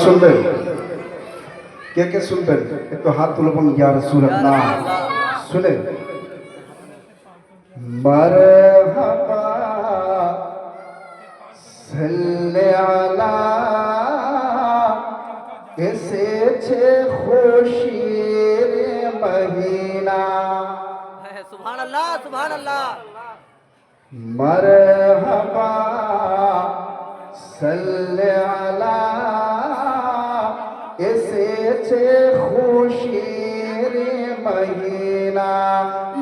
শুনবেন? কে কে শুনবেন একটু হাত তুলে বলুন ইয়া রাসূলুল্লাহ। শুনে মারহাবা সাল্লি আলা এসেছে খুশির মহিনা। সুবহানাল্লাহ সুবহানাল্লাহ। মারহাবা সাল্লি আলা এসেছে খুশির মহিনা।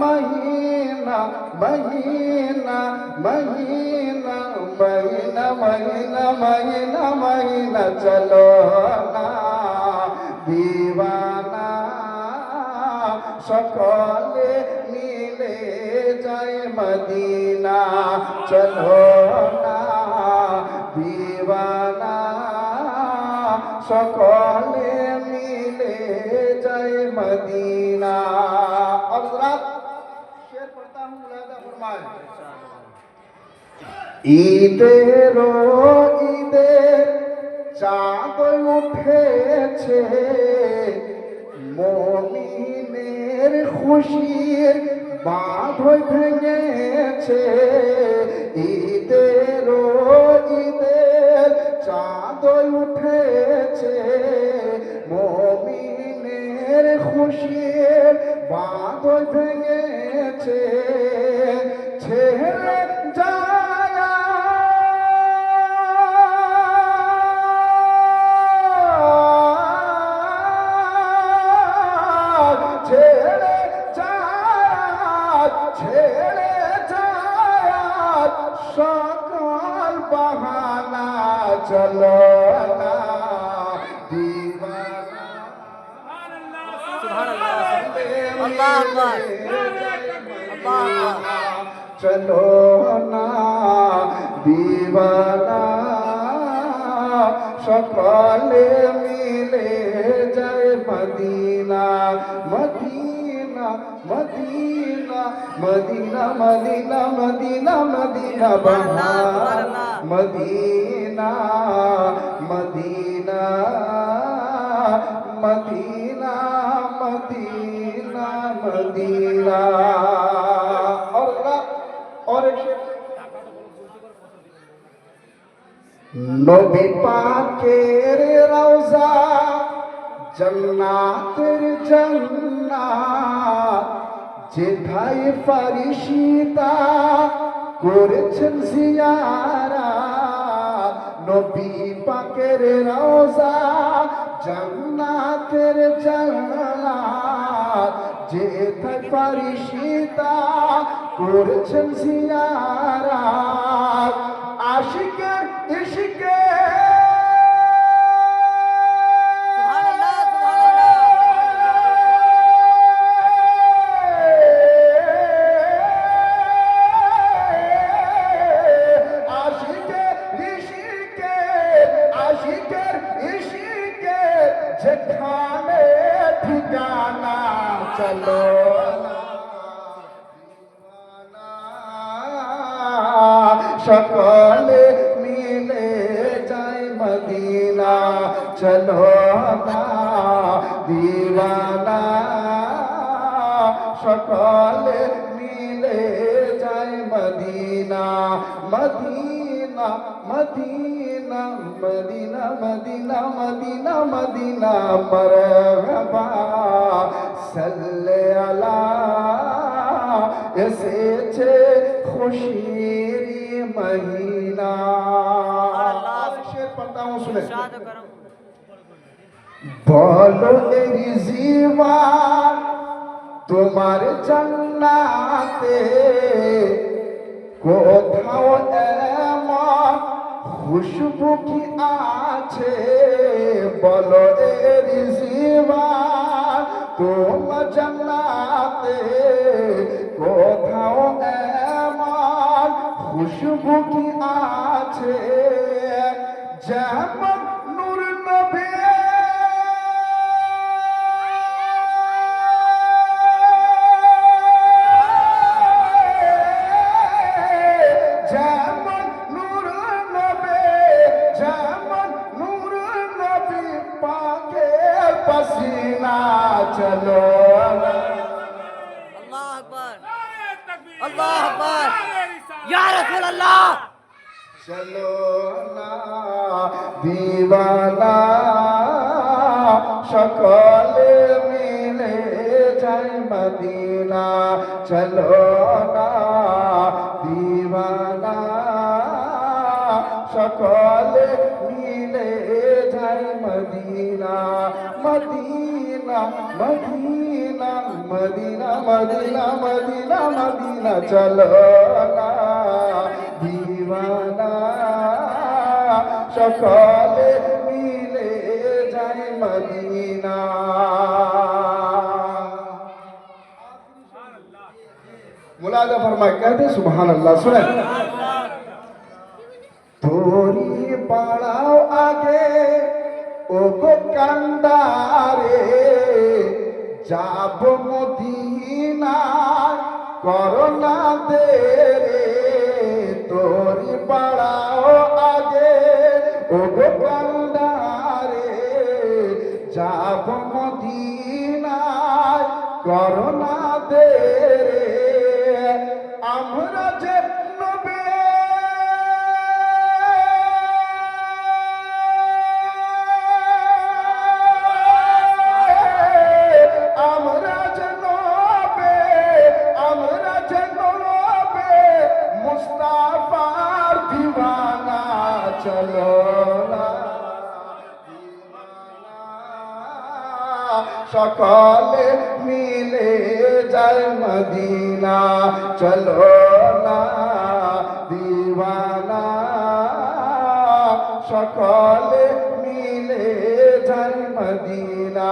মহিনা মহিনা মহিনা মহিনা মহিনা মহিনা মহিনা চলো না দিওয়ানা সকলে মিলে যায় মদিনা। চলো না দিওয়ানা সকলে मिले जय मदीना। अब हज़रात शेर पढ़ता हूँ, मुलाहिज़ा फरमाए। ঈদেরও ঈদের চাঁদ উঠেছে, মুমিনের খুশির বাঁধ ভেঙেছে। ঈদেরও ঈদের চাঁদ উঠেছে, মুমিনের খুশির বাঁধ ভেঙেছে। ছেড়ে যায় ছেড়ে যায় ছেড়ে যায় সকল বাহানা। চলো না দিওয়ানা চলো না দিওয়ানা সকলে মিলে যায় Medina. Medina Medina Medina Medina Medina Madina বাহার Madina Medina Medina Medina Madina. और एक নবী পাকের রওজা জান্নাতের জান্নাত, যেথায় ফারিশতা করেছেন জিয়ারাত। নবী পাকের রওজা জান্নাতের জান্নাত, যেথায় ফারিশতা করেছেন জিয়ারাত। আশিকে ইশকে যেখানে ঠিকানা চলো সকলে মিলে যায় মদিনা। চলো না দিওয়ানা সকলে মিলে যায় Medina. Medina Medina Medina Medina Medina Medina মারহাবা সাল্লি আলা এসেছে খুশির মহিনা। शेर पढ़ता हूँ, सुने। বলো এই জীবন তোমার জান্নাতে কোথাও এমন খুশবু কি আছে? বলো এই জীবন তোমার জান্নাতে কোথাও এমন খুশবু কি আছে? যেমন নূর নবী যেমন নূর নবী যেমন নূর নবী पसीना चलो अल्लाह अकबर अल्लाह अकबर या रसूल अल्लाह चलो ना दीवाना সকলে মিলে যাই মদিনা চলো না দিওয়ানা সকলে মিলে যাই Medina Medina Medina Medina Medina Medina Medina চলো না দিওয়ানা সকলে মিলে যাই মদিনা मुलाजा फरमाए कहते सुभान अल्लाह सुने थोड़ी पढ़ाओ आगे ओ गो कंडारे যাব মদিনা করোনা দে রে তোরি পাড়াও আগে ও গো কান্দারে যাব মদিনা করোনা দে রে আমরা যে নবে मुस्ताफार दीवाना चलो ना সকলে মিলে যায় মদিনা চলো না দিওয়ানা সকলে মিলে যায় Medina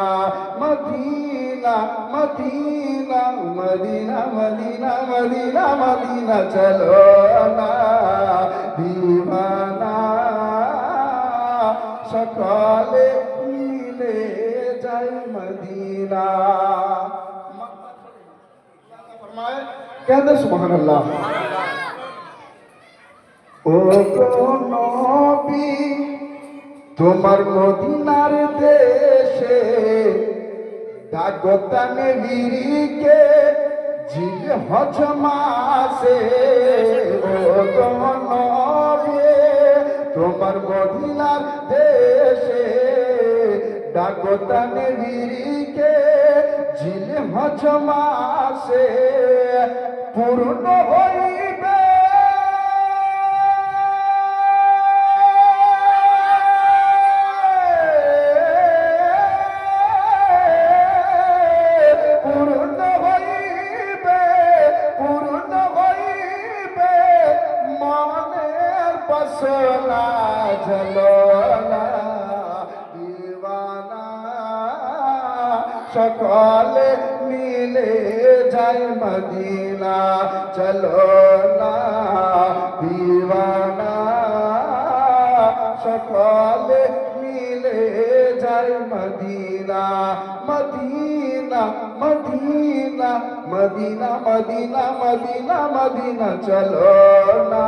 Medina Medina Medina Medina Medina Medina চলো না দিওয়ানা সকলে মিলে যায় মদিনা ফরমায় कहते सुभान अल्लाह ও গো নবী তোমার মদিনার দেশে দাগতানে বিরিকে ঝিল হজ মাসে ও গো নবী তোমার মদিনার দেশে দাগতানে বিরিকে ঝিল হজ মাসে পূর্ণ হইবে सोना चलो ना दीवाना সকলে মিলে যাই মদিনা চলো না দিওয়ানা সকলে মিলে যাই Medina Medina Medina Medina Medina Medina Medina চলো না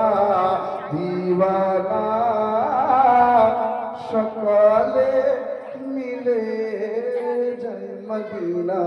দিওয়ানা সকলে মিলে যায় মদিনা